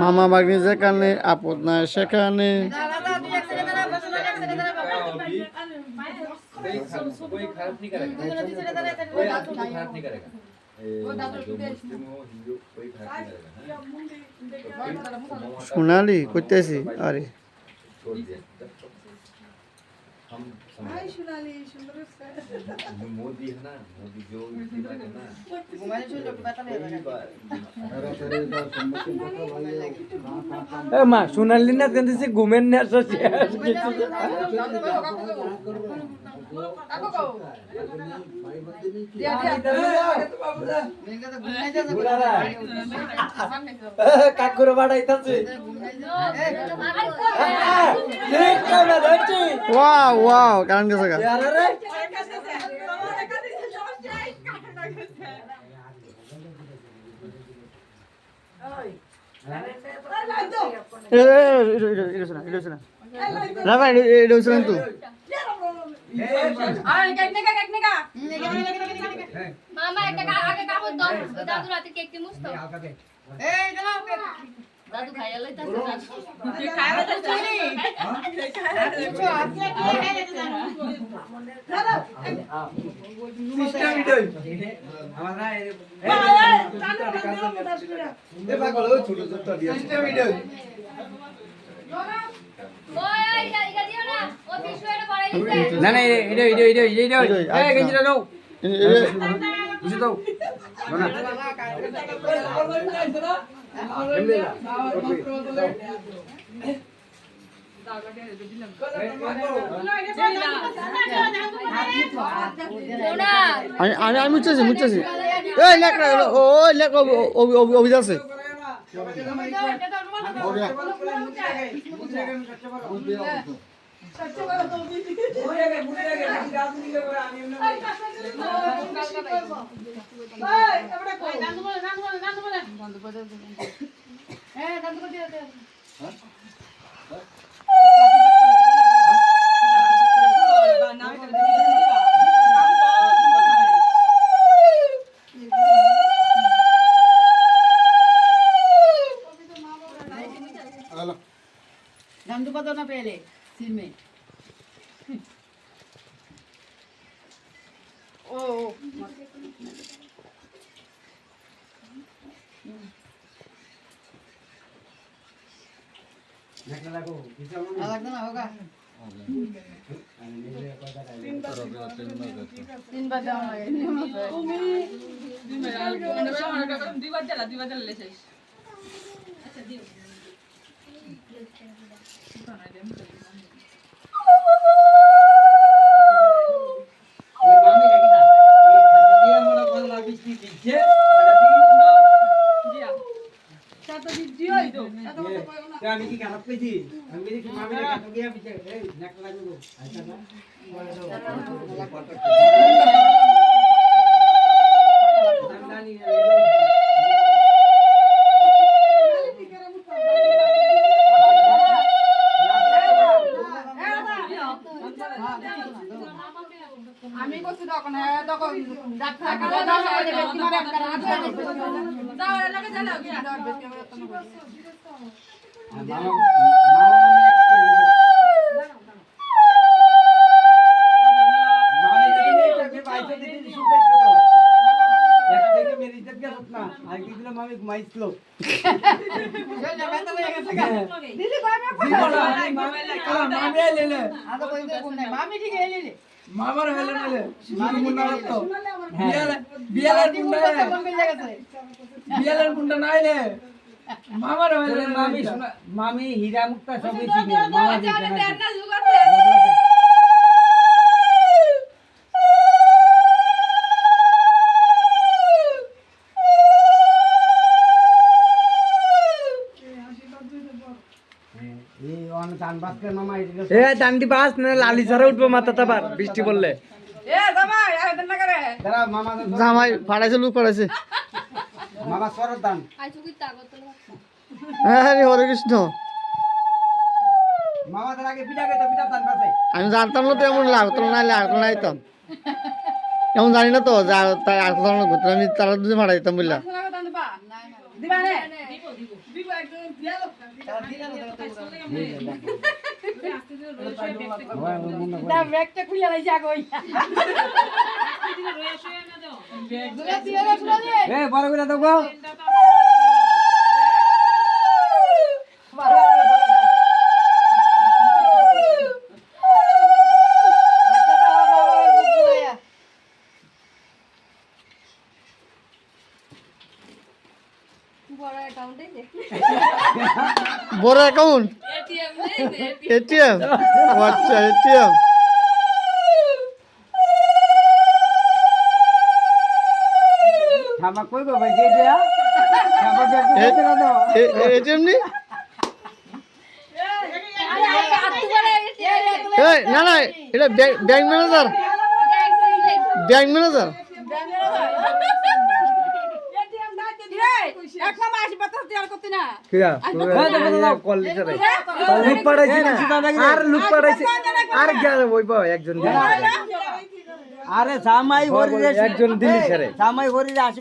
মামা ভাগ্নি যেখানে আপদ নাই সেখানে। कोई खराब नहीं करेगा, कोई आपको खराब नहीं करेगा, जो मुस्लिम हो हिंदू कोई खराब नहीं करेगा। সোনালি করতেছি আরে छोड़ दिया हम मोदी है ना, मोदी जो है ना এ মা সোনালি না কেঁদেছে ঘুমের না কাকুর বাড়াইতাছে ওয়াও ওয়াও কারণ গেছে গা मामा एक आगे कापड़ दो दादू रात केक के मुस्तो ए चलो दादू खाया लेता ये खाया लेता चली पूछो आपके खाया लेता সিস্টেম ভিডিও আমরা এ পাগল ও ছোট ছোট দিয়া সিস্টেম ভিডিও ओए इधर दियो ना ओ पिछू एटा पड़ाई लिखते না না এটা এই গেঞ্জিটা দাও বুঝে দাও না আমি মুচ্ছেছি এই লেখ ও লেখ অভিযোগ আছে धंधु को दो ना पहले सिर में ओ अलग ना होगा 3 बजे আমি কি খারাপ পেয়েছি আমি কি মামির কাছে গিয়ে পিছে এই নেক লাগবে আচ্ছা না আমি কইছি তখন তখন ডাক্তার কাছে দাও দাও লাগে জানাও কি মামার হলে নালে মামি মুন্না তো বিয়ালের মুন্না নাইলে মামার হলে মামি মামি হীরা মুক্তা সবই চিনে মামা এ দান্ডি বাস না লালি ঝরে উঠবো মাথাটা বার বৃষ্টি পড়লে এ জামাই আবেদন না করে দাঁড়া মামা জামাই ফাড়াইছে লুক ফাড়াইছে মামা সরত দান আইছো কি তাগত আরে হরে কৃষ্ণ মামা তার আগে পিঠা খেতে পিঠা দান পাশে আমি জানতাম না তো এমন লাগতো না লাগতো না আইতাম এমন জানি না তো যা তাই আর কোথাও ঘুরতে আমি তারা দুধে ফাড়াই দিতাম বুঝলা দান পা ব্যাগটা খুলে লাইছে আগই দুলা দিয়ে রে খুলে দে এ বড় করে দাও গো বড় অ্যাকাউন্টে বড় অ্যাকাউন্ট এটিএম নেই এটিএম আচ্ছা এটিএম থামা কই গো ভাই যেটা থামা ব্যাগ দিতে না দাও এটিএম নি আরে আত্তু বড় এটিএম এই না না এটা ব্যাংক ম্যানেজার ব্যাংক ম্যানেজার এক নাম আসি বাতাস দেওয়ার করতে না কিরা কল দিতে রে লুক পাড়াইছি না আর লুক পাড়াইছি আর গেল ওই বাবা একজন দিন আরে জামাই হরি একজন দিলি ছেড়ে জামাই হরি